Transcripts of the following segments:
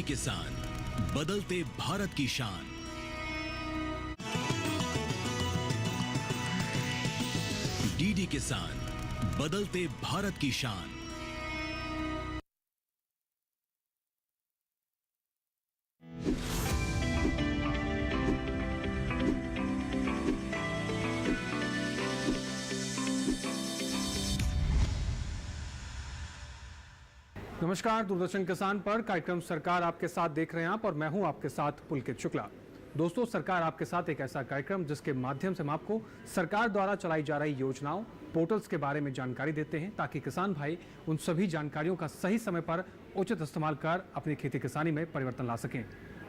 किसान, बदलते भारत की शान। डीडी किसान, बदलते भारत की शान। नमस्कार, दूरदर्शन किसान पर कार्यक्रम सरकार आपके साथ देख रहे हैं आप, और मैं हूं आपके साथ पुलकित शुक्ला। दोस्तों, सरकार आपके साथ एक ऐसा कार्यक्रम जिसके माध्यम से हम आपको सरकार द्वारा चलाई जा रही योजनाओं, पोर्टल्स के बारे में जानकारी देते हैं, ताकि किसान भाई उन सभी जानकारियों का सही समय पर उचित इस्तेमाल कर अपनी खेती किसानी में परिवर्तन ला सकें।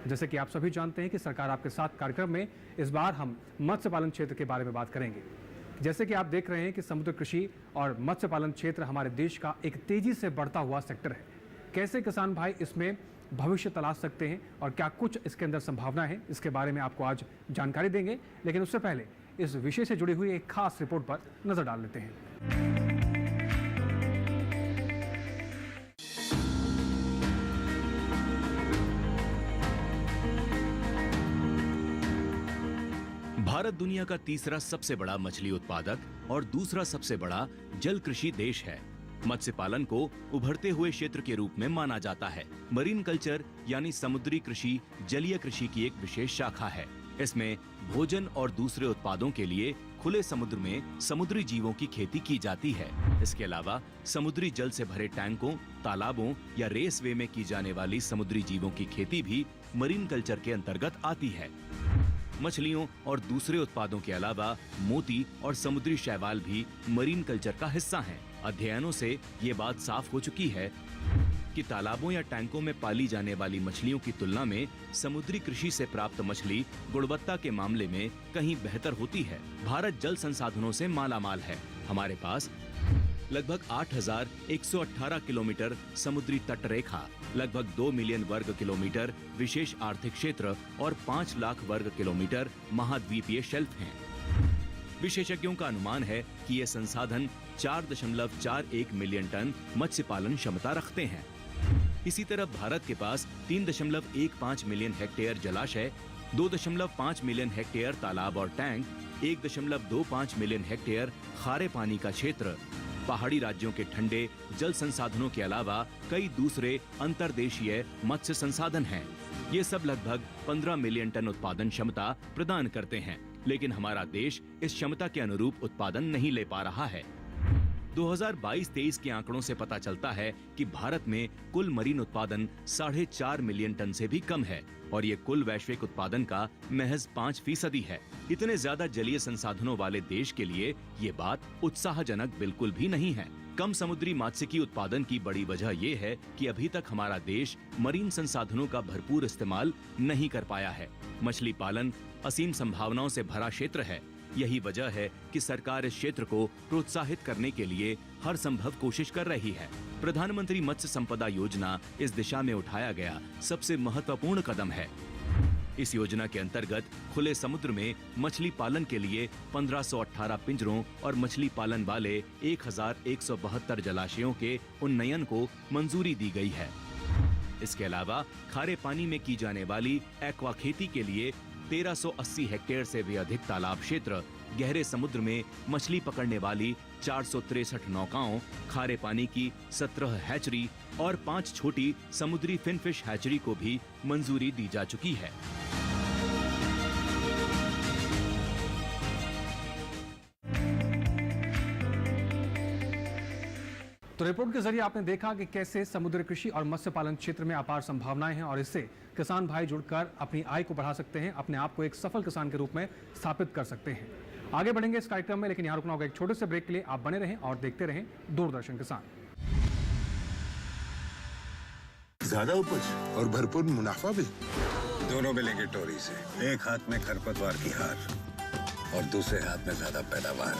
जैसे कि आप सभी जानते हैं कि सरकार आपके साथ कार्यक्रम में इस बार हम मत्स्य पालन क्षेत्र के बारे में बात करेंगे। जैसे कि आप देख रहे हैं कि समुद्र कृषि और मत्स्य पालन क्षेत्र हमारे देश का एक तेजी से बढ़ता हुआ सेक्टर है। कैसे किसान भाई इसमें भविष्य तलाश सकते हैं और क्या कुछ इसके अंदर संभावना है, इसके बारे में आपको आज जानकारी देंगे। लेकिन उससे पहले इस विषय से जुड़ी हुई एक खास रिपोर्ट पर नजर डाल लेते हैं। भारत दुनिया का तीसरा सबसे बड़ा मछली उत्पादक और दूसरा सबसे बड़ा जल कृषि देश है। मत्स्य पालन को उभरते हुए क्षेत्र के रूप में माना जाता है। मरीन कल्चर यानी समुद्री कृषि जलीय कृषि की एक विशेष शाखा है। इसमें भोजन और दूसरे उत्पादों के लिए खुले समुद्र में समुद्री जीवों की खेती की जाती है। इसके अलावा समुद्री जल से भरे टैंकों, तालाबों या रेसवे में की जाने वाली समुद्री जीवों की खेती भी मरीन कल्चर के अंतर्गत आती है। मछलियों और दूसरे उत्पादों के अलावा मोती और समुद्री शैवाल भी मरीन कल्चर का हिस्सा हैं। अध्ययनों से ये बात साफ हो चुकी है कि तालाबों या टैंकों में पाली जाने वाली मछलियों की तुलना में समुद्री कृषि से प्राप्त मछली गुणवत्ता के मामले में कहीं बेहतर होती है। भारत जल संसाधनों से मालामाल है। हमारे पास लगभग 8,118 किलोमीटर समुद्री तट रेखा, लगभग 2 मिलियन वर्ग किलोमीटर विशेष आर्थिक क्षेत्र और 5 लाख वर्ग किलोमीटर महाद्वीपीय शेल्फ हैं। विशेषज्ञों का अनुमान है कि ये संसाधन 4.41 मिलियन टन मत्स्य पालन क्षमता रखते हैं। इसी तरह भारत के पास 3.15 मिलियन हेक्टेयर जलाशय, 2.5 मिलियन हेक्टेयर तालाब और टैंक, 1.25 मिलियन हेक्टेयर खारे पानी का क्षेत्र, पहाड़ी राज्यों के ठंडे जल संसाधनों के अलावा कई दूसरे अंतर्देशीय मत्स्य संसाधन हैं। ये सब लगभग 15 मिलियन टन उत्पादन क्षमता प्रदान करते हैं, लेकिन हमारा देश इस क्षमता के अनुरूप उत्पादन नहीं ले पा रहा है। 2022-23 के आंकड़ों से पता चलता है कि भारत में कुल मरीन उत्पादन 4.5 मिलियन टन से भी कम है और ये कुल वैश्विक उत्पादन का महज 5% है। इतने ज्यादा जलीय संसाधनों वाले देश के लिए ये बात उत्साहजनक बिल्कुल भी नहीं है। कम समुद्री मात्स्यिकी उत्पादन की बड़ी वजह ये है कि अभी तक हमारा देश मरीन संसाधनों का भरपूर इस्तेमाल नहीं कर पाया है। मछली पालन असीम संभावनाओं से भरा क्षेत्र है। यही वजह है कि सरकार इस क्षेत्र को प्रोत्साहित करने के लिए हर संभव कोशिश कर रही है। प्रधानमंत्री मत्स्य संपदा योजना इस दिशा में उठाया गया सबसे महत्वपूर्ण कदम है। इस योजना के अंतर्गत खुले समुद्र में मछली पालन के लिए 1518 पिंजरों और मछली पालन वाले 1172 जलाशयों के उन्नयन को मंजूरी दी गई है। इसके अलावा खारे पानी में की जाने वाली एक्वा खेती के लिए 1380 हेक्टेयर से भी अधिक तालाब क्षेत्र, गहरे समुद्र में मछली पकड़ने वाली 463 नौकाओं, खारे पानी की 17 हैचरी और 5 छोटी समुद्री फिनफिश हैचरी को भी मंजूरी दी जा चुकी है। तो रिपोर्ट के जरिए आपने देखा कि कैसे समुद्र कृषि और मत्स्य पालन क्षेत्र में अपार संभावनाएं हैं और इससे किसान भाई जुड़कर अपनी आय को बढ़ा सकते हैं, अपने आप को एक सफल किसान के रूप में स्थापित कर सकते हैं। आगे बढ़ेंगे इस कार्यक्रम में, लेकिन यहाँ रुकना होगा एक छोटे से ब्रेक के लिए। आप बने रहें और देखते रहें दूरदर्शन किसान। ज्यादा उपज और भरपूर मुनाफा भी दोनों मिलेंगे टोरी से। एक हाथ में खरपतवार की हार और दूसरे हाथ में ज्यादा पैदावार।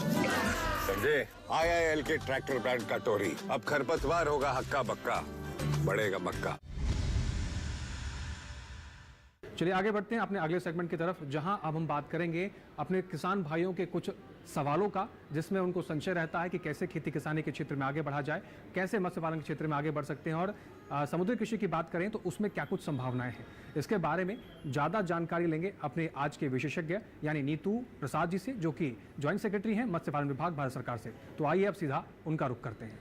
समझे? IIL के ट्रैक्टर ब्रांड का टोरी। अब खरपतवार होगा हक्का बक्का, बढ़ेगा मक्का। चलिए आगे बढ़ते हैं अपने अगले सेगमेंट की तरफ, जहां अब हम बात करेंगे अपने किसान भाइयों के कुछ सवालों का, जिसमें उनको संशय रहता है कि कैसे खेती किसानी के क्षेत्र में आगे बढ़ा जाए, कैसे मत्स्य पालन के क्षेत्र में आगे बढ़ सकते हैं और समुद्री कृषि की बात करें तो उसमें क्या कुछ संभावनाएं हैं। इसके बारे में ज़्यादा जानकारी लेंगे अपने आज के विशेषज्ञ यानी नीतू प्रसाद जी से, जो कि ज्वाइंट सेक्रेटरी हैं मत्स्य पालन विभाग भारत सरकार से। तो आइए अब सीधा उनका रुख करते हैं।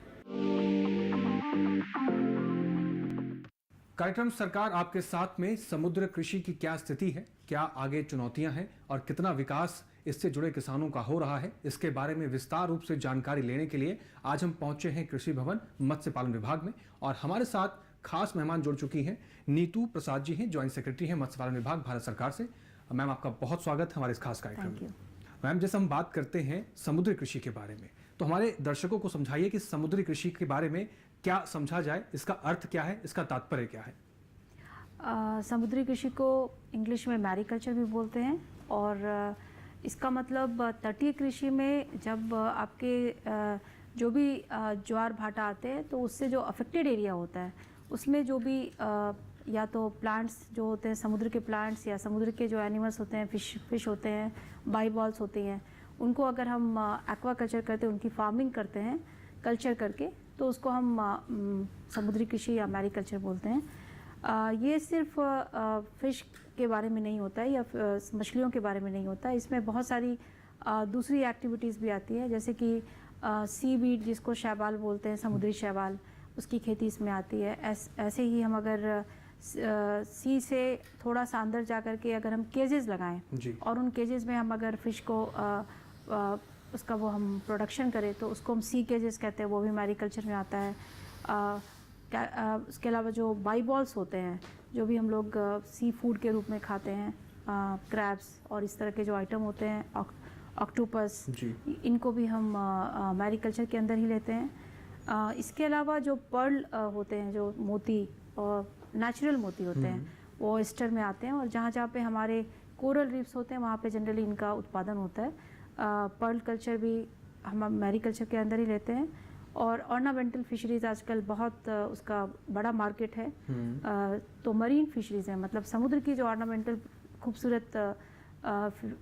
कार्यक्रम सरकार आपके साथ में समुद्र कृषि की क्या स्थिति है, क्या आगे चुनौतियां हैं और कितना विकास इससे जुड़े किसानों का हो रहा है, इसके बारे में विस्तार रूप से जानकारी लेने के लिए आज हम पहुंचे हैं कृषि भवन मत्स्य पालन विभाग में और हमारे साथ खास मेहमान जुड़ चुकी हैं। नीतू प्रसाद जी हैं, ज्वाइंट सेक्रेटरी हैं मत्स्य पालन विभाग भारत सरकार से। मैम, आपका बहुत स्वागत है हमारे इस खास कार्यक्रम में। मैम, जैसे हम बात करते हैं समुद्री कृषि के बारे में, तो हमारे दर्शकों को समझाइए कि समुद्री कृषि के बारे में क्या समझा जाए, इसका अर्थ क्या है, इसका तात्पर्य क्या है। समुद्री कृषि को इंग्लिश में मैरीकल्चर भी बोलते हैं और इसका मतलब तटीय कृषि में जब आपके जो भी ज्वार भाटा आते हैं तो उससे जो अफेक्टेड एरिया होता है उसमें जो भी या तो प्लांट्स जो होते हैं, समुद्र के प्लांट्स या समुद्र के जो एनिमल्स होते हैं, फिश होते हैं, बाइबॉल्स होती हैं, उनको अगर हम एक्वाकल्चर करते हैं, उनकी फार्मिंग करते हैं कल्चर करके, तो उसको हम समुद्री कृषि या मैरीकल्चर बोलते हैं। ये सिर्फ फिश के बारे में नहीं होता है या मछलियों के बारे में नहीं होता है, इसमें बहुत सारी दूसरी एक्टिविटीज़ भी आती है, जैसे कि सी वीड जिसको शैवाल बोलते हैं, समुद्री शैवाल, उसकी खेती इसमें आती है। ऐसे ही हम अगर सी से थोड़ा सा अंदर जा कर के अगर हम केजेस लगाएं और उन केजेस में हम अगर फिश को उसका वो हम प्रोडक्शन करें तो उसको हम सी केजेस कहते हैं, वो भी मैरीकल्चर में आता है। उसके अलावा जो बाइबॉल्स होते हैं, जो भी हम लोग सी फूड के रूप में खाते हैं, क्रैब्स और इस तरह के जो आइटम होते हैं, ऑक्टोपस, इनको भी हम मैरीकल्चर के अंदर ही लेते हैं। इसके अलावा जो पर्ल होते हैं, जो मोती और नेचुरल मोती होते हैं, वो ऑयस्टर में आते हैं और जहाँ जहाँ पे हमारे कोरल रीफ्स होते हैं वहाँ पे जनरली इनका उत्पादन होता है। पर्ल कल्चर भी हम मैरीकल्चर के अंदर ही लेते हैं। और ऑर्नामेंटल फिशरीज़ आजकल बहुत उसका बड़ा मार्केट है। तो मरीन फिशरीज़ हैं, मतलब समुद्र की जो ऑर्नामेंटल खूबसूरत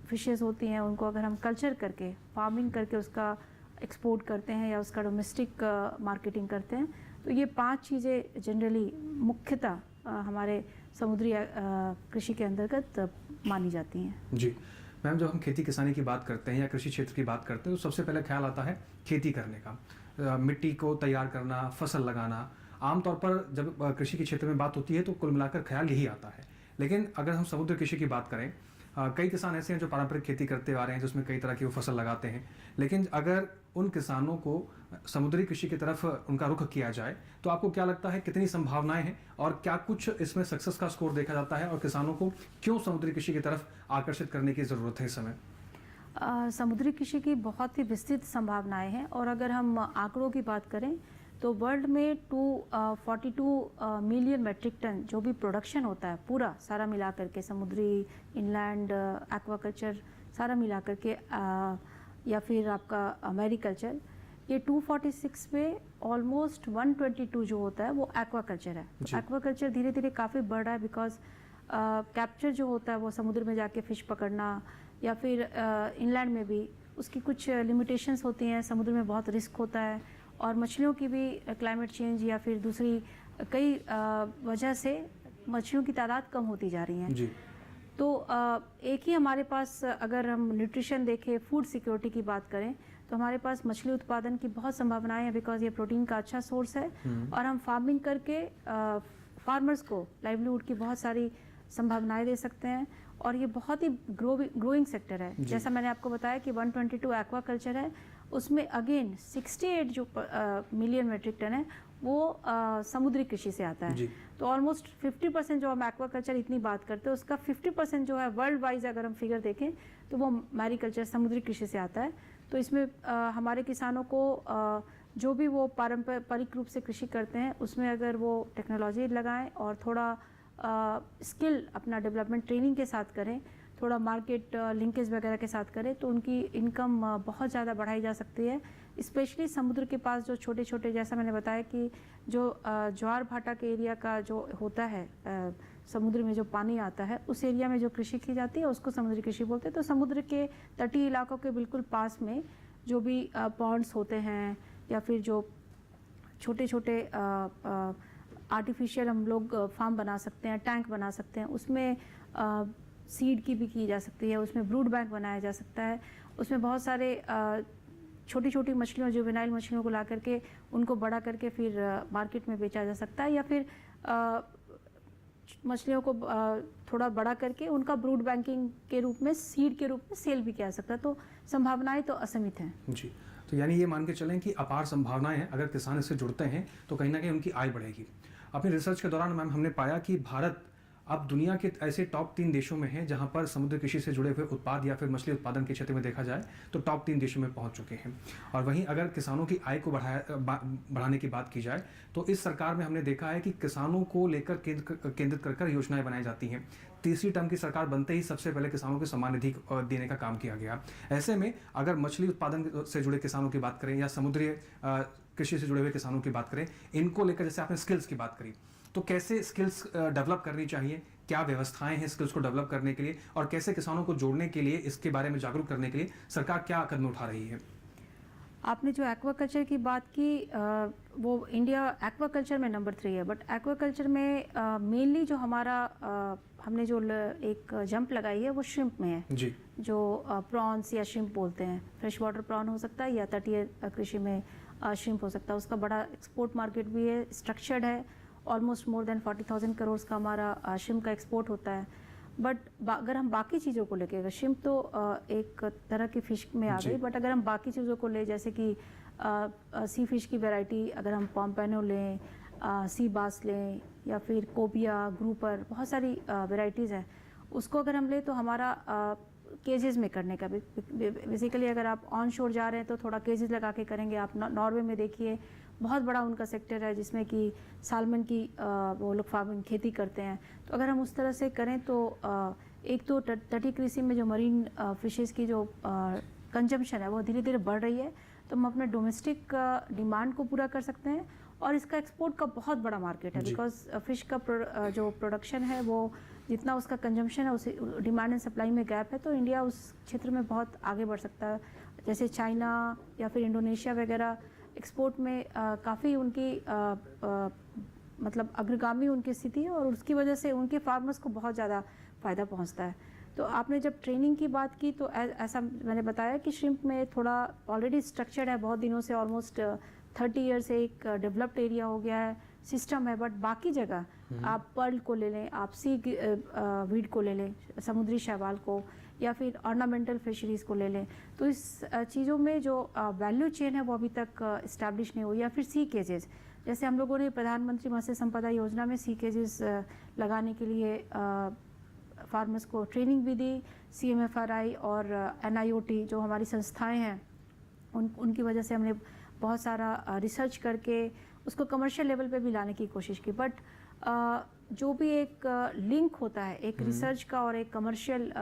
फिशेस होती हैं, उनको अगर हम कल्चर करके, फार्मिंग करके उसका एक्सपोर्ट करते हैं या उसका डोमेस्टिक मार्केटिंग करते हैं, तो ये 5 चीज़ें जनरली मुख्यतः हमारे समुद्री कृषि के अंतर्गत मानी जाती हैं। जी मैम, जब हम खेती किसानी की बात करते हैं या कृषि क्षेत्र की बात करते हैं तो सबसे पहले ख्याल आता है खेती करने का, मिट्टी को तैयार करना, फसल लगाना। आमतौर पर जब कृषि के क्षेत्र में बात होती है तो कुल मिलाकर ख्याल यही आता है। लेकिन अगर हम समुद्र कृषि की बात करें, कई किसान ऐसे हैं जो पारंपरिक खेती करते आ रहे हैं, जिसमें कई तरह की वो फसल लगाते हैं। लेकिन अगर उन किसानों को समुद्री कृषि की तरफ उनका रुख किया जाए तो आपको क्या लगता है कितनी संभावनाएं हैं और क्या कुछ इसमें सक्सेस का स्कोर देखा जाता है और किसानों को क्यों समुद्री कृषि की तरफ आकर्षित करने की ज़रूरत है इस समय? समुद्री कृषि की बहुत ही विस्तृत संभावनाएं हैं और अगर हम आंकड़ों की बात करें तो वर्ल्ड में 242 मिलियन मेट्रिक टन जो भी प्रोडक्शन होता है पूरा सारा मिला करके, समुद्री, इनलैंड, एक्वाकल्चर सारा मिला करके, या फिर आपका मैरीकल्चर, ये 246 में ऑलमोस्ट 122 जो होता है वो एक्वाकल्चर है। तो एक्वाकल्चर धीरे धीरे काफ़ी बढ़ रहा है बिकॉज कैप्चर जो होता है वो समुद्र में जाके फ़िश पकड़ना या फिर इनलैंड में भी उसकी कुछ लिमिटेशंस होती हैं, समुद्र में बहुत रिस्क होता है और मछलियों की भी क्लाइमेट चेंज या फिर दूसरी कई वजह से मछलियों की तादाद कम होती जा रही है। तो एक ही हमारे पास अगर हम न्यूट्रिशन देखें, फूड सिक्योरिटी की बात करें तो हमारे पास मछली उत्पादन की बहुत संभावनाएं हैं बिकॉज ये प्रोटीन का अच्छा सोर्स है और हम फार्मिंग करके फार्मर्स को लाइवलीहुड की बहुत सारी संभावनाएं दे सकते हैं और ये बहुत ही ग्रोइंग सेक्टर है। जैसा मैंने आपको बताया कि 122 एक्वाकल्चर है, उसमें अगेन 68 जो मिलियन मेट्रिक टन है वो समुद्री कृषि से आता है। तो ऑलमोस्ट 50% जो हम एक्वाकल्चर इतनी बात करते हैं उसका 50% जो है वर्ल्ड वाइज अगर हम फिगर देखें तो वो मैरीकल्चर समुद्री कृषि से आता है। तो इसमें हमारे किसानों को जो भी वो पारंपरिक रूप से कृषि करते हैं उसमें अगर वो टेक्नोलॉजी लगाएं और थोड़ा स्किल अपना डेवलपमेंट ट्रेनिंग के साथ करें, थोड़ा मार्केट लिंकेज वगैरह के साथ करें तो उनकी इनकम बहुत ज़्यादा बढ़ाई जा सकती है। स्पेशली समुद्र के पास जो छोटे छोटे, जैसा मैंने बताया कि जो ज्वार भाटा के एरिया का जो होता है समुद्र में जो पानी आता है उस एरिया में जो कृषि की जाती है उसको समुद्री कृषि बोलते हैं। तो समुद्र के तटीय इलाकों के बिल्कुल पास में जो भी पॉन्ड्स होते हैं या फिर जो छोटे छोटे आर्टिफिशियल हम लोग फार्म बना सकते हैं, टैंक बना सकते हैं, उसमें सीड की जा सकती है, उसमें ब्रूड बैंक बनाया जा सकता है, उसमें बहुत सारे छोटी छोटी मछलियों, जुवेनाइल मछलियों को ला करके उनको बड़ा करके फिर मार्केट में बेचा जा सकता है, या फिर मछलियों को थोड़ा बड़ा करके उनका ब्रूड बैंकिंग के रूप में, सीड के रूप में सेल भी किया जा सकता है। तो संभावनाएं तो असीमित हैं जी। तो यानी ये मान के चलें कि अपार संभावनाएं हैं, अगर किसान इससे जुड़ते हैं तो कहीं ना कहीं उनकी आय बढ़ेगी। अपनी रिसर्च के दौरान मैम हमने पाया कि भारत अब दुनिया के ऐसे टॉप 3 देशों में है जहां पर समुद्र कृषि से जुड़े हुए उत्पाद या फिर मछली उत्पादन के क्षेत्र में देखा जाए तो टॉप 3 देशों में पहुंच चुके हैं। और वहीं अगर किसानों की आय को बढ़ाने की बात की जाए तो इस सरकार में हमने देखा है कि किसानों को लेकर केंद्रित कर योजनाएं बनाई जाती हैं। तीसरी टर्म की सरकार बनते ही सबसे पहले किसानों को सम्मान निधि देने का काम किया गया। ऐसे में अगर मछली उत्पादन से जुड़े किसानों की बात करें या समुद्री कृषि से जुड़े हुए किसानों की बात करें, इनको लेकर जैसे आपने स्किल्स की बात करी, तो कैसे स्किल्स डेवलप करनी चाहिए, क्या व्यवस्थाएं हैं स्किल्स को डेवलप करने के लिए, और कैसे किसानों को जोड़ने के लिए, इसके बारे में जागरूक करने के लिए सरकार क्या कदम उठा रही है? आपने जो एक्वाकल्चर की बात की, वो इंडिया एक्वाकल्चर में नंबर 3 है, बट एक्वाकल्चर में मेनली जो हमारा हमने जो एक जंप लगाई है वो श्रिम्प में है जी। जो प्रॉन्स या श्रिम्प बोलते हैं, फ्रेश वाटर प्रॉन हो सकता है या तटीय कृषि में श्रिम्प हो सकता है। उसका बड़ा एक्सपोर्ट मार्केट भी है, स्ट्रक्चर्ड है, ऑलमोस्ट मोर देन 40,000 करोड़ का हमारा श्रिम्प का एक्सपोर्ट होता है। बट अगर हम बाकी चीज़ों को लेके, श्रिम्प तो एक तरह की फ़िश में आ गई, बट अगर हम बाकी चीज़ों को ले, जैसे कि सी फिश की वैरायटी अगर हम पॉम्पेनो लें, सी बास लें, या फिर कोबिया, ग्रुपर, बहुत सारी वैरायटीज़ हैं, उसको अगर हम ले तो हमारा केजेस में करने का बेसिकली, अगर आप ऑन शोर जा रहे हैं तो थोड़ा केजेस लगा के करेंगे। आप नॉर्वे में देखिए, बहुत बड़ा उनका सेक्टर है जिसमें कि सालमन की वो लोग फार्मिंग, खेती करते हैं। तो अगर हम उस तरह से करें तो एक तो तटीय कृषि में जो मरीन फिशेस की जो कंजम्पशन है वो धीरे धीरे बढ़ रही है, तो हम अपने डोमेस्टिक डिमांड को पूरा कर सकते हैं। और इसका एक्सपोर्ट का बहुत बड़ा मार्केट है, बिकॉज फिश का जो प्रोडक्शन है वो जितना उसका कंजम्पशन है, उसे डिमांड एंड सप्लाई में गैप है, तो इंडिया उस क्षेत्र में बहुत आगे बढ़ सकता है। जैसे चाइना या फिर इंडोनेशिया वगैरह एक्सपोर्ट में काफ़ी उनकी मतलब अग्रगामी उनकी स्थिति है, और उसकी वजह से उनके फार्मर्स को बहुत ज़्यादा फ़ायदा पहुंचता है। तो आपने जब ट्रेनिंग की बात की तो ऐसा मैंने बताया कि श्रिम्प में थोड़ा ऑलरेडी स्ट्रक्चर्ड है, बहुत दिनों से, ऑलमोस्ट 30 ईयर से एक डेवलप्ड एरिया हो गया है, सिस्टम है। बट बाकी जगह आप पर्ल को ले लें, आप सी वीड को ले लें, समुद्री शैवाल को, या फिर ऑर्नामेंटल फिशरीज़ को ले लें, तो इस चीज़ों में जो वैल्यू चेन है वो अभी तक इस्टेब्लिश नहीं हुई। या फिर सी केजेस, जैसे हम लोगों ने प्रधानमंत्री मत्स्य संपदा योजना में सी केजेस लगाने के लिए फार्मर्स को ट्रेनिंग भी दी। CMFRI और NIOT जो हमारी संस्थाएं हैं, उनकी वजह से हमने बहुत सारा रिसर्च करके उसको कमर्शियल लेवल पे भी लाने की कोशिश की। बट जो भी एक लिंक होता है एक रिसर्च का और एक कमर्शियल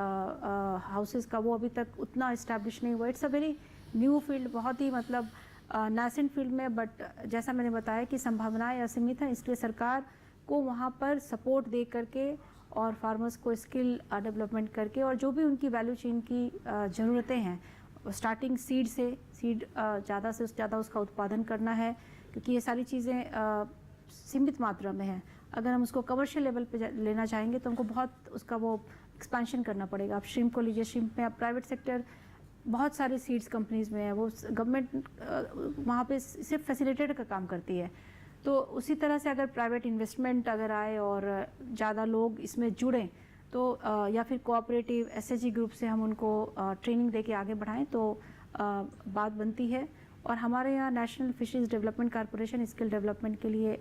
हाउसेस का, वो अभी तक उतना इस्टेब्लिश नहीं हुआ। It's a very new field, बहुत ही मतलब नासेंट फील्ड में, बट जैसा मैंने बताया कि संभावनाएं असीमित हैं, इसलिए सरकार को वहाँ पर सपोर्ट दे करके और फार्मर्स को स्किल डेवलपमेंट करके, और जो भी उनकी वैल्यू चेन की ज़रूरतें हैं, स्टार्टिंग सीड से ज़्यादा से ज़्यादा उसका उत्पादन करना है, क्योंकि ये सारी चीज़ें सीमित मात्रा में हैं। अगर हम उसको कमर्शियल लेवल पे लेना चाहेंगे तो हमको बहुत उसका वो एक्सपेंशन करना पड़ेगा। आप श्रिम्प को लीजिए, श्रिम्प में आप प्राइवेट सेक्टर बहुत सारे सीड्स कंपनीज़ में है, वो गवर्नमेंट वहाँ पे सिर्फ फैसिलिटेटर का काम करती है। तो उसी तरह से अगर प्राइवेट इन्वेस्टमेंट अगर आए और ज़्यादा लोग इसमें जुड़ें, तो या फिर कोऑपरेटिव SHG ग्रुप से हम उनको ट्रेनिंग दे के आगे बढ़ाएं तो बात बनती है। और हमारे यहाँ national fisheries development corporation skill development के लिए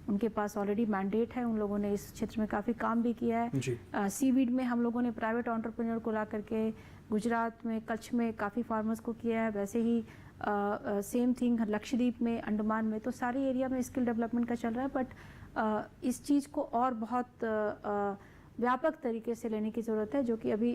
उनके पास ऑलरेडी मैंडेट है, उन लोगों ने इस क्षेत्र में काफ़ी काम भी किया है। सीवीड में हम लोगों ने प्राइवेट एंटरप्रेन्योर को ला करके गुजरात में, कच्छ में काफ़ी फार्मर्स को किया है। वैसे ही सेम थिंग लक्षद्वीप में, अंडमान में, तो सारी एरिया में स्किल डेवलपमेंट का चल रहा है। बट इस चीज़ को और बहुत व्यापक तरीके से लेने की ज़रूरत है, जो कि अभी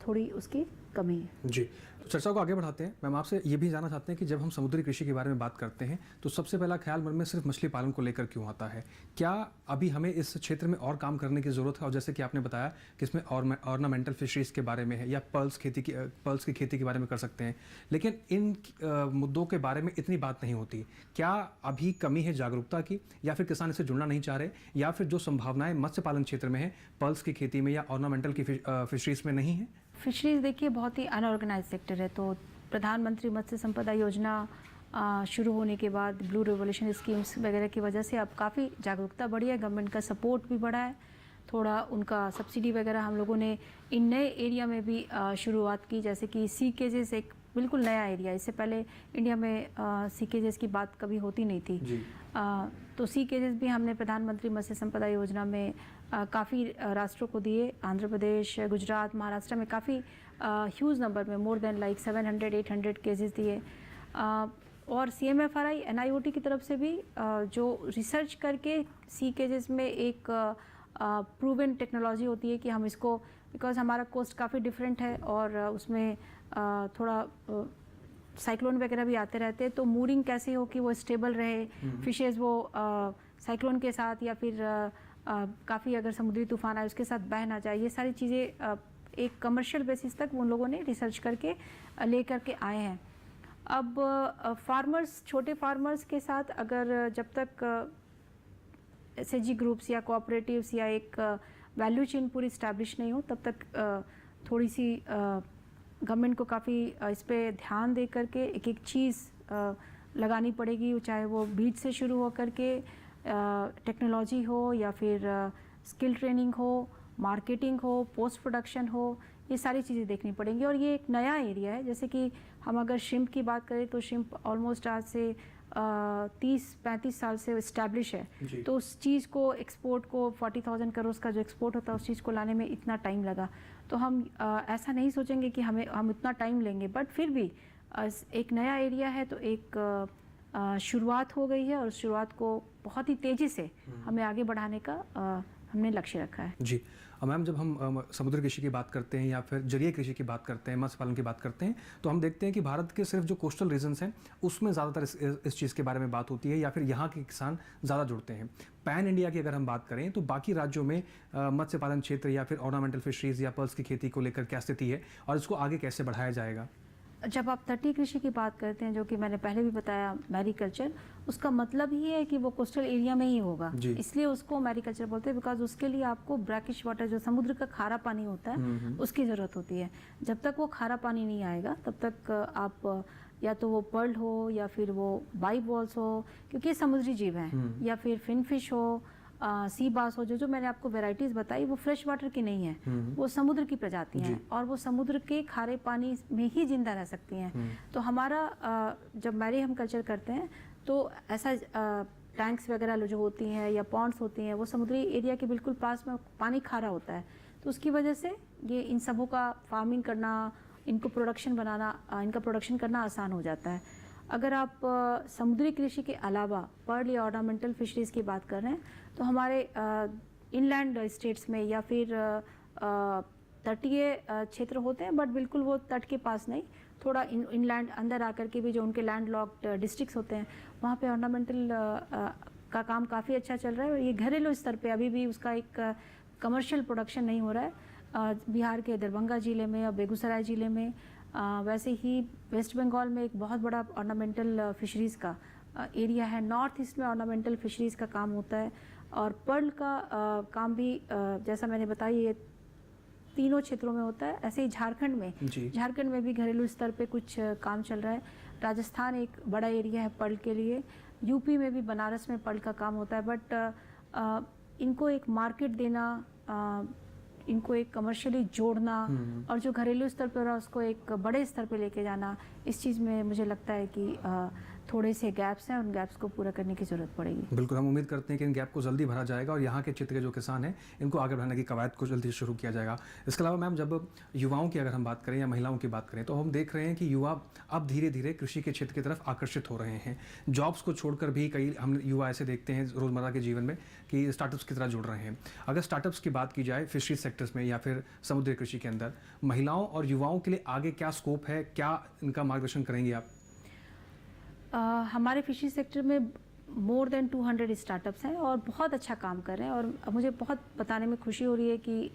थोड़ी उसकी कमी है। जी, तो चर्चा को आगे बढ़ाते हैं। मैम, आपसे ये भी जानना चाहते हैं कि जब हम समुद्री कृषि के बारे में बात करते हैं तो सबसे पहला ख्याल मन में सिर्फ मछली पालन को लेकर क्यों आता है? क्या अभी हमें इस क्षेत्र में और काम करने की ज़रूरत है? और जैसे कि आपने बताया कि इसमें ऑर्नामेंटल फिशरीज़ के बारे में है या पर्ल्स की खेती के बारे में कर सकते हैं, लेकिन इन मुद्दों के बारे में इतनी बात नहीं होती। क्या अभी कमी है जागरूकता की, या फिर किसान इससे जुड़ना नहीं चाह रहे, या फिर जो संभावनाएं मत्स्य पालन क्षेत्र में है पर्ल्स की खेती में या ऑर्नामेंटल की फिशरीज़ में नहीं है? फिशरीज देखिए बहुत ही अनऑर्गेनाइज सेक्टर है। तो प्रधानमंत्री मत्स्य संपदा योजना शुरू होने के बाद ब्लू रेवोल्यूशन स्कीम्स वगैरह की वजह से अब काफ़ी जागरूकता बढ़ी है, गवर्नमेंट का सपोर्ट भी बढ़ा है, थोड़ा उनका सब्सिडी वगैरह हम लोगों ने इन नए एरिया में भी शुरुआत की। जैसे कि सी केजेस एक बिल्कुल नया एरिया, इससे पहले इंडिया में सी केजेस की बात कभी होती नहीं थी। तो सी केजेस भी हमने प्रधानमंत्री मत्स्य संपदा योजना में काफ़ी राष्ट्रों को दिए। आंध्र प्रदेश, गुजरात, महाराष्ट्र में काफ़ी ह्यूज नंबर में, मोर देन लाइक 700-800 केसेस दिए। और CMFRI NIOT की तरफ से भी जो रिसर्च करके सी केजेस में एक प्रूवन टेक्नोलॉजी होती है कि हम इसको, बिकॉज हमारा कोस्ट काफ़ी डिफरेंट है और उसमें थोड़ा साइक्लोन वगैरह भी आते रहते हैं, तो मूरिंग कैसे हो कि वो स्टेबल रहे, फिशेज़ वो साइक्लोन के साथ या फिर काफ़ी अगर समुद्री तूफान आए उसके साथ बह ना जाए, ये सारी चीज़ें एक कमर्शियल बेसिस तक उन लोगों ने रिसर्च करके लेकर के आए हैं। अब फार्मर्स, छोटे फार्मर्स के साथ अगर जब तक SHG ग्रुप्स या कोऑपरेटिव्स या एक वैल्यू चेन पूरी इस्टेब्लिश नहीं हो, तब तक थोड़ी सी गवर्नमेंट को काफ़ी इस पर ध्यान दे करके एक एक चीज़ लगानी पड़ेगी, चाहे वो बीज से शुरू हो करके टेक्नोलॉजी हो या फिर स्किल ट्रेनिंग हो, मार्केटिंग हो, पोस्ट प्रोडक्शन हो, ये सारी चीज़ें देखनी पड़ेंगी। और ये एक नया एरिया है। जैसे कि हम अगर श्रिम्प की बात करें तो श्रिम्प ऑलमोस्ट आज से 30-35 साल से इस्टेब्लिश है, तो उस चीज़ को एक्सपोर्ट को 40,000 करोड़ का जो एक्सपोर्ट होता है उस चीज़ को लाने में इतना टाइम लगा। तो हम ऐसा नहीं सोचेंगे कि हम इतना टाइम लेंगे, बट फिर भी एक नया एरिया है तो एक शुरुआत हो गई है और उस शुरुआत को बहुत ही तेज़ी से हमें आगे बढ़ाने का हमने लक्ष्य रखा है। जी मैम, जब हम समुद्री कृषि की बात करते हैं या फिर जलीय कृषि की बात करते हैं, मत्स्य पालन की बात करते हैं, तो हम देखते हैं कि भारत के सिर्फ जो कोस्टल रीजन्स हैं उसमें ज़्यादातर इस चीज़ के बारे में बात होती है या फिर यहाँ के किसान ज़्यादा जुड़ते हैं। पैन इंडिया की अगर हम बात करें तो बाकी राज्यों में मत्स्य पालन क्षेत्र या फिर ऑर्नामेंटल फिशरीज या पर्ल्स की खेती को लेकर क्या स्थिति है और इसको आगे कैसे बढ़ाया जाएगा? जब आप तटीय कृषि की बात करते हैं, जो कि मैंने पहले भी बताया, मैरीकल्चर, उसका मतलब ही है कि वो कोस्टल एरिया में ही होगा, इसलिए उसको मैरीकल्चर बोलते हैं। बिकॉज उसके लिए आपको ब्रैकिश वाटर, जो समुद्र का खारा पानी होता है, उसकी ज़रूरत होती है। जब तक वो खारा पानी नहीं आएगा तब तक आप या तो वो पर्ल हो या फिर वो बाइवॉल्स हो, क्योंकि ये समुद्री जीव हैं, या फिर फिनफिश हो, सी बास हो, जो मैंने आपको वैरायटीज बताई वो फ्रेश वाटर की नहीं है, वो समुद्र की प्रजाति हैं और वो समुद्र के खारे पानी में ही जिंदा रह सकती हैं। तो हमारा जब मैरी हम कल्चर करते हैं तो ऐसा टैंक्स वगैरह जो होती हैं या पॉन्ड्स होती हैं, वो समुद्री एरिया के बिल्कुल पास में पानी खारा होता है, तो उसकी वजह से ये इन सबों का फार्मिंग करना, इनको प्रोडक्शन बनाना, इनका प्रोडक्शन करना आसान हो जाता है। अगर आप समुद्री कृषि के अलावा पर्ल या ऑर्नामेंटल फिशरीज़ की बात कर रहे हैं तो हमारे इनलैंड स्टेट्स में या फिर तटीय क्षेत्र होते हैं, बट बिल्कुल वो तट के पास नहीं, थोड़ा इनलैंड अंदर आकर के भी जो उनके लैंड लॉक्ड डिस्ट्रिक्ट्स होते हैं, वहाँ पे ऑर्नामेंटल का काम काफ़ी अच्छा चल रहा है। और ये घरेलू स्तर पे अभी भी उसका एक कमर्शियल प्रोडक्शन नहीं हो रहा है। बिहार के दरभंगा ज़िले में और बेगूसराय ज़िले में, वैसे ही वेस्ट बंगाल में एक बहुत बड़ा ऑर्नामेंटल फिशरीज़ का एरिया है। नॉर्थ ईस्ट में ऑर्नामेंटल फिशरीज़ का काम होता है और पर्ल का काम भी जैसा मैंने बताया ये तीनों क्षेत्रों में होता है। ऐसे ही झारखंड में भी घरेलू स्तर पे कुछ काम चल रहा है। राजस्थान एक बड़ा एरिया है पर्ल के लिए। यूपी में भी बनारस में पर्ल का काम होता है, बट इनको एक मार्केट देना, इनको एक कमर्शियली जोड़ना और जो घरेलू स्तर पर उसको एक बड़े स्तर पे लेके जाना, इस चीज़ में मुझे लगता है कि थोड़े से गैप्स हैं, उन गैप्स को पूरा करने की ज़रूरत पड़ेगी। बिल्कुल, हम उम्मीद करते हैं कि इन गैप को जल्दी भरा जाएगा और यहाँ के क्षेत्र के जो किसान हैं इनको आगे बढ़ाने की कवायद को जल्दी शुरू किया जाएगा। इसके अलावा मैम, जब युवाओं की अगर हम बात करें या महिलाओं की बात करें तो हम देख रहे हैं कि युवा अब धीरे धीरे कृषि के क्षेत्र की तरफ आकर्षित हो रहे हैं। जॉब्स को छोड़कर भी कई हम युवा ऐसे देखते हैं रोज़मर्रा के जीवन में कि स्टार्टअप्स की तरह जुड़ रहे हैं। अगर स्टार्टअप्स की बात की जाए फिशरीज सेक्टर्स में या फिर समुद्री कृषि के अंदर, महिलाओं और युवाओं के लिए आगे क्या स्कोप है, क्या इनका मार्गदर्शन करेंगे आप? हमारे फिशरी सेक्टर में मोर देन 200 स्टार्टअप्स हैं और बहुत अच्छा काम कर रहे हैं, और मुझे बहुत बताने में खुशी हो रही है कि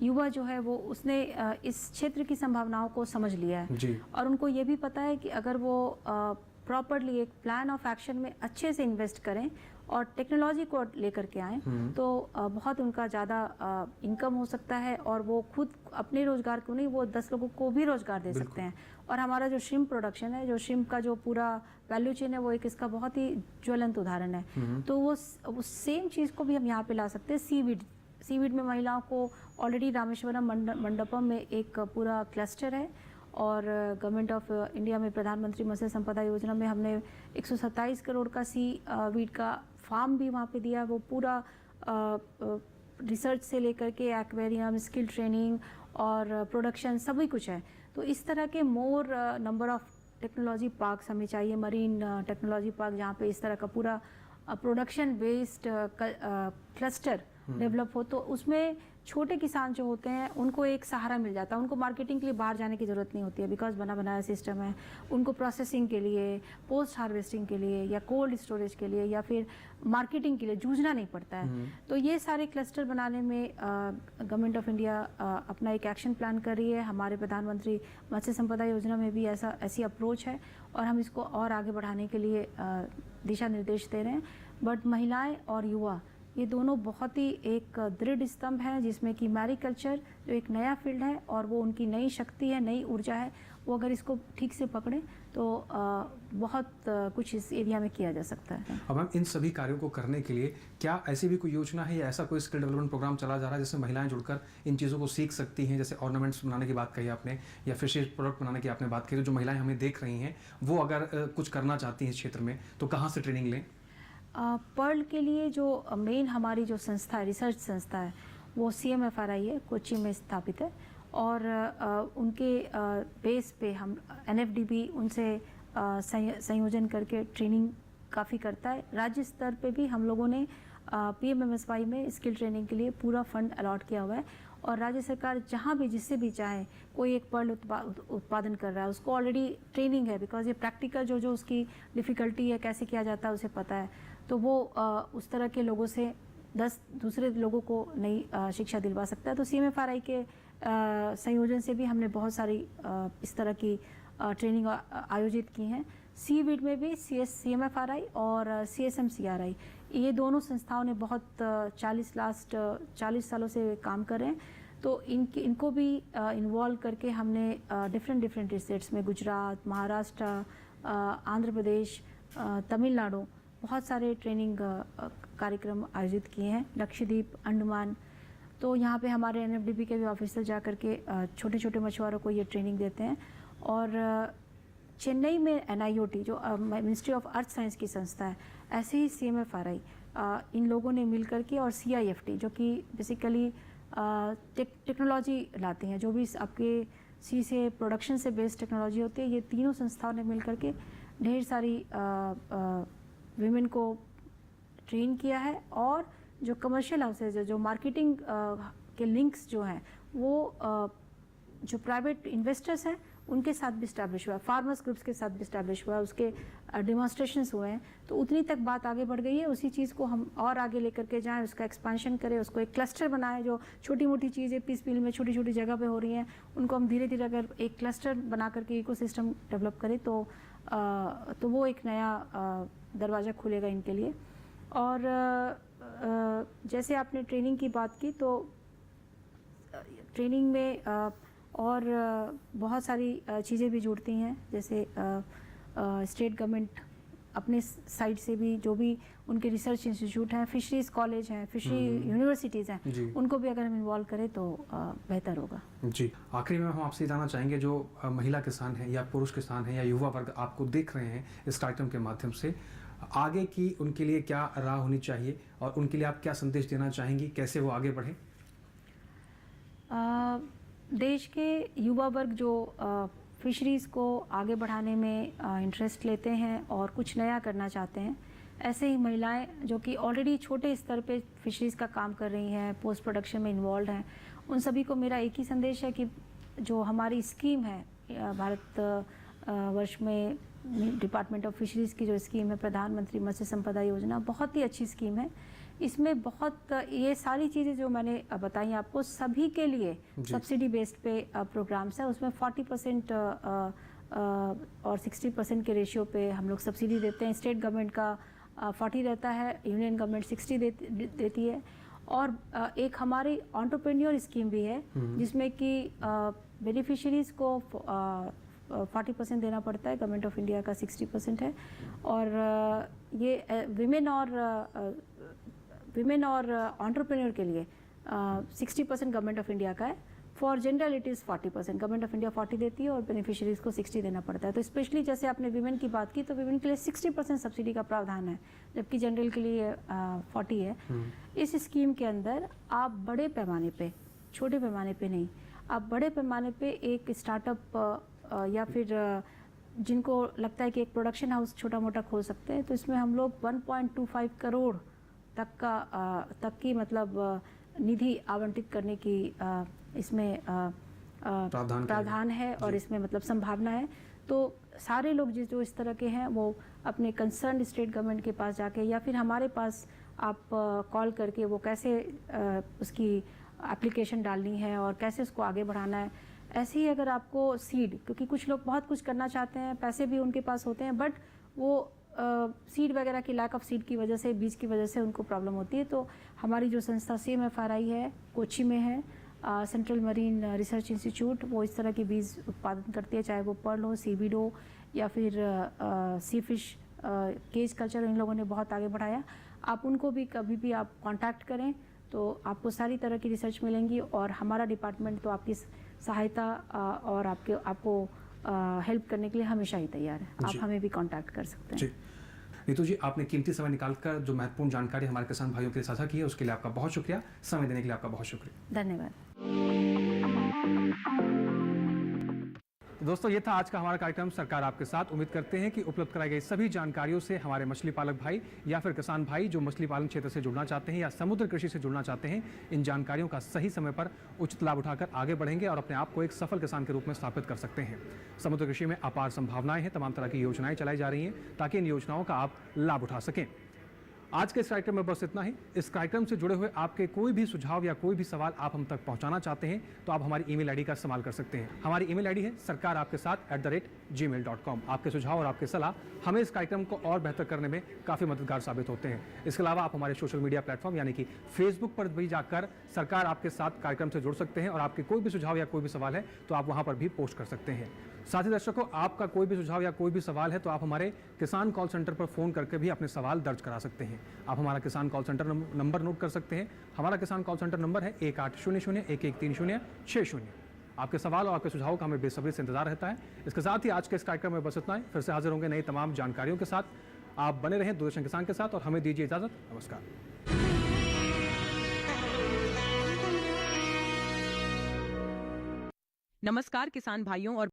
युवा जो है वो उसने इस क्षेत्र की संभावनाओं को समझ लिया है जी। और उनको ये भी पता है कि अगर वो प्रॉपरली एक प्लान ऑफ एक्शन में अच्छे से इन्वेस्ट करें और टेक्नोलॉजी को लेकर के आएँ तो बहुत उनका ज़्यादा इनकम हो सकता है और वो खुद अपने रोज़गार को नहीं, वो 10 लोगों को भी रोज़गार दे सकते हैं। और हमारा जो श्रिम्प प्रोडक्शन है, जो श्रिम्प का जो पूरा वैल्यू चेन है, वो एक इसका बहुत ही ज्वलंत उदाहरण है। तो वो सेम चीज़ को भी हम यहाँ पे ला सकते हैं। सीवीड में महिलाओं को ऑलरेडी रामेश्वरम मंडपम में एक पूरा क्लस्टर है और गवर्नमेंट ऑफ इंडिया में प्रधानमंत्री मत्स्य संपदा योजना में हमने 127 करोड़ का सीवीड का फार्म भी वहाँ पे दिया। वो पूरा रिसर्च से लेकर के एक्वेरियम, स्किल ट्रेनिंग और प्रोडक्शन सभी कुछ है। तो इस तरह के मोर नंबर ऑफ टेक्नोलॉजी पार्क्स हमें चाहिए, मरीन टेक्नोलॉजी पार्क, जहाँ पे इस तरह का पूरा प्रोडक्शन बेस्ड क्लस्टर डेवलप हो। तो उसमें छोटे किसान जो होते हैं उनको एक सहारा मिल जाता है, उनको मार्केटिंग के लिए बाहर जाने की ज़रूरत नहीं होती है, बिकॉज बना बनाया सिस्टम है। उनको प्रोसेसिंग के लिए, पोस्ट हार्वेस्टिंग के लिए या कोल्ड स्टोरेज के लिए या फिर मार्केटिंग के लिए जूझना नहीं पड़ता है। तो ये सारे क्लस्टर बनाने में गवर्नमेंट ऑफ इंडिया अपना एक एक्शन प्लान कर रही है। हमारे प्रधानमंत्री मत्स्य संपदा योजना में भी ऐसी अप्रोच है और हम इसको और आगे बढ़ाने के लिए दिशा निर्देश दे रहे हैं। बट महिलाएं और युवा ये दोनों बहुत ही एक दृढ़ स्तंभ है, जिसमें कि मैरीकल्चर जो एक नया फील्ड है और वो उनकी नई शक्ति है, नई ऊर्जा है। वो अगर इसको ठीक से पकड़े तो बहुत कुछ इस एरिया में किया जा सकता है। अब हम इन सभी कार्यों को करने के लिए क्या ऐसी भी कोई योजना है या ऐसा कोई स्किल डेवलपमेंट प्रोग्राम चला जा रहा है जिसमें महिलाएं जुड़कर इन चीज़ों को सीख सकती हैं? जैसे ऑर्नामेंट्स बनाने की बात कही आपने या फिशरीज प्रोडक्ट बनाने की आपने बात कही, जो महिलाएं हमें देख रही हैं वो अगर कुछ करना चाहती हैं इस क्षेत्र में तो कहाँ से ट्रेनिंग लें? पर्ल के लिए जो मेन हमारी जो संस्था है, रिसर्च संस्था है, वो CMFRI है, कोच्चि में स्थापित है और उनके बेस पे हम NFDB उनसे संयोजन करके ट्रेनिंग काफ़ी करता है। राज्य स्तर पे भी हम लोगों ने PMMSY में स्किल ट्रेनिंग के लिए पूरा फंड अलॉट किया हुआ है और राज्य सरकार जहाँ भी जिससे भी चाहे कोई एक पर्ल उत्पादन कर रहा है उसको ऑलरेडी ट्रेनिंग है, बिकॉज ये प्रैक्टिकल जो उसकी डिफ़िकल्टी है, कैसे किया जाता है, उसे पता है। तो वो उस तरह के लोगों से 10 दूसरे लोगों को नई शिक्षा दिलवा सकता है। तो CMFRI के संयोजन से भी हमने बहुत सारी इस तरह की ट्रेनिंग आयोजित की हैं। सीवीड में भी CMFRI और CSMCRI, ये दोनों संस्थाओं ने बहुत 40 सालों से काम कर रहे हैं। तो इनको भी इन्वॉल्व करके हमने डिफरेंट स्टेट्स में, गुजरात, महाराष्ट्र, आंध्र प्रदेश, तमिलनाडु, बहुत सारे ट्रेनिंग कार्यक्रम आयोजित किए हैं, लक्षद्वीप, अंडमान। तो यहाँ पे हमारे NFDB के भी ऑफिसर जा करके छोटे छोटे मछुआरों को ये ट्रेनिंग देते हैं। और चेन्नई में NIOT जो मिनिस्ट्री ऑफ अर्थ साइंस की संस्था है, ऐसे ही CMFRI इन लोगों ने मिल करके और CIFT जो कि बेसिकली टेक्नोलॉजी लाते हैं, जो भी आपके सी से प्रोडक्शन से बेस्ड टेक्नोलॉजी होती है, ये तीनों संस्थाओं ने मिल करके ढेर सारी विमेन को ट्रेन किया है। और जो कमर्शियल हाउसेज है, जो मार्केटिंग के लिंक्स जो हैं, वो जो प्राइवेट इन्वेस्टर्स हैं उनके साथ भी इस्टेब्लिश हुआ है, फार्मर्स ग्रुप्स के साथ भी इस्टेब्लिश हुआ है, उसके डिमॉन्स्ट्रेशंस हुए हैं। तो उतनी तक बात आगे बढ़ गई है। उसी चीज़ को हम और आगे लेकर के जाएं, उसका एक्सपेंशन करें, उसको एक क्लस्टर बनाएं। जो छोटी मोटी चीज़ें पीस मिल में छोटी छोटी जगह पे हो रही हैं, उनको हम धीरे धीरे अगर एक क्लस्टर बना करके इकोसिस्टम डेवलप करें तो वो एक नया दरवाज़ा खुलेगा इनके लिए। और जैसे आपने ट्रेनिंग की बात की, तो ट्रेनिंग में और बहुत सारी चीज़ें भी जुड़ती हैं, जैसे स्टेट गवर्नमेंट अपने साइड से भी जो भी उनके रिसर्च इंस्टीट्यूट हैं, फिशरीज कॉलेज हैं, फिशरी यूनिवर्सिटीज़ जी। हैं, उनको भी अगर हम इन्वॉल्व करें तो बेहतर होगा। जी, आखिरी में हम आपसे जानना चाहेंगे, जो महिला किसान हैं या पुरुष किसान हैं या युवा वर्ग आपको देख रहे हैं इस कार्यक्रम के माध्यम से, आगे की उनके लिए क्या राह होनी चाहिए और उनके लिए आप क्या संदेश देना चाहेंगी, कैसे वो आगे बढ़ें? देश के युवा वर्ग जो फिशरीज़ को आगे बढ़ाने में इंटरेस्ट लेते हैं और कुछ नया करना चाहते हैं, ऐसे ही महिलाएं जो कि ऑलरेडी छोटे स्तर पे फिशरीज़ का काम कर रही हैं, पोस्ट प्रोडक्शन में इन्वॉल्व हैं, उन सभी को मेरा एक ही संदेश है कि जो हमारी स्कीम है भारत वर्ष में डिपार्टमेंट ऑफ फिशरीज़ की जो स्कीम है, प्रधानमंत्री मत्स्य संपदा योजना, बहुत ही अच्छी स्कीम है। इसमें बहुत ये सारी चीज़ें जो मैंने बताई आपको, सभी के लिए सब्सिडी बेस्ड पे प्रोग्राम्स है। उसमें 40% और 60% के रेशियो पे हम लोग सब्सिडी देते हैं। स्टेट गवर्नमेंट का 40 रहता है, यूनियन गवर्नमेंट 60 देती है। और एक हमारी एंटरप्रेन्योर स्कीम भी है जिसमें कि बेनिफिशियरीज़ को 40% देना पड़ता है, गवर्नमेंट ऑफ इंडिया का 60% है। और ये विमेन और एंटरप्रेन्योर के लिए 60% गवर्नमेंट ऑफ इंडिया का है। For general it is 40%, government of India 40 देती है और बेनिफिशियरीज़ को 60 देना पड़ता है। तो स्पेशली जैसे आपने विमेन की बात की, तो विमेन के लिए 60% सब्सिडी का प्रावधान है, जबकि जनरल के लिए 40 है। इस स्कीम के अंदर आप बड़े पैमाने पे, छोटे पैमाने पे नहीं, आप बड़े पैमाने पे एक स्टार्टअप या फिर जिनको लगता है कि एक प्रोडक्शन हाउस छोटा मोटा खोल सकते हैं, तो इसमें हम लोग 1.25 करोड़ तक की मतलब निधि आवंटित करने की इसमें प्रावधान है और इसमें मतलब संभावना है। तो सारे लोग जो इस तरह के हैं वो अपने कंसर्न स्टेट गवर्नमेंट के पास जाके या फिर हमारे पास आप कॉल करके वो कैसे उसकी एप्लीकेशन डालनी है और कैसे उसको आगे बढ़ाना है। ऐसे ही अगर आपको सीड, क्योंकि कुछ लोग बहुत कुछ करना चाहते हैं, पैसे भी उनके पास होते हैं, बट वो सीड वगैरह की लैक ऑफ सीड की वजह से, बीज की वजह से उनको प्रॉब्लम होती है। तो हमारी जो संस्था CMFRI है, कोची में है, सेंट्रल मरीन रिसर्च इंस्टीट्यूट, वो इस तरह की बीज उत्पादन करती है, चाहे वो पर्ल हो, सीवीड हो या फिर सी फिश केज कल्चर इन लोगों ने बहुत आगे बढ़ाया। आप उनको भी कभी भी आप कांटेक्ट करें तो आपको सारी तरह की रिसर्च मिलेंगी और हमारा डिपार्टमेंट तो आपकी सहायता और आपको हेल्प करने के लिए हमेशा ही तैयार है। आप हमें भी कांटेक्ट कर सकते हैं। नीतू जी, आपने कीमती समय निकालकर जो महत्वपूर्ण जानकारी हमारे किसान भाइयों के लिए साझा की है, उसके लिए आपका बहुत शुक्रिया। समय देने के लिए आपका बहुत शुक्रिया। धन्यवाद। दोस्तों, ये था आज का हमारा कार्यक्रम सरकार आपके साथ। उम्मीद करते हैं कि उपलब्ध कराई गई सभी जानकारियों से हमारे मछली पालक भाई या फिर किसान भाई जो मछली पालन क्षेत्र से जुड़ना चाहते हैं या समुद्र कृषि से जुड़ना चाहते हैं, इन जानकारियों का सही समय पर उचित लाभ उठाकर आगे बढ़ेंगे और अपने आप को एक सफल किसान के रूप में स्थापित कर सकते हैं। समुद्र कृषि में अपार संभावनाएं हैं, तमाम तरह की योजनाएं चलाई जा रही हैं ताकि इन योजनाओं का आप लाभ उठा सकें। आज के इस कार्यक्रम में बस इतना ही। इस कार्यक्रम से जुड़े हुए आपके कोई भी सुझाव या कोई भी सवाल आप हम तक पहुंचाना चाहते हैं तो आप हमारी ईमेल आईडी का इस्तेमाल कर सकते हैं। हमारी ईमेल आईडी है sarkaraapkesath@gmail.com। आपके सुझाव और आपके सलाह हमें इस कार्यक्रम को और बेहतर करने में काफ़ी मददगार साबित होते हैं। इसके अलावा आप हमारे सोशल मीडिया प्लेटफॉर्म यानी कि फेसबुक पर भी जाकर सरकार आपके साथ कार्यक्रम से जुड़ सकते हैं और आपके कोई भी सुझाव या कोई भी सवाल है तो आप वहाँ पर भी पोस्ट कर सकते हैं। साथ ही दर्शकों, आपका कोई भी सुझाव या कोई भी सवाल है तो आप हमारे किसान कॉल सेंटर पर फ़ोन करके भी अपने सवाल दर्ज करा सकते हैं। आप हमारा किसान कॉल सेंटर नंबर नोट कर सकते हैं। हमारा किसान कॉल सेंटर नंबर है 1800-1130-60। आपके सवाल और आपके सुझावों का हमें बेसब्री से इंतजार रहता है। इसके साथ ही आज के इस कार्यक्रम में बस इतना ही। फिर से हाजिर होंगे नई तमाम जानकारियों के साथ। आप बने रहें दूरदर्शन किसान के साथ और हमें दीजिए इजाज़त। नमस्कार। नमस्कार किसान भाइयों और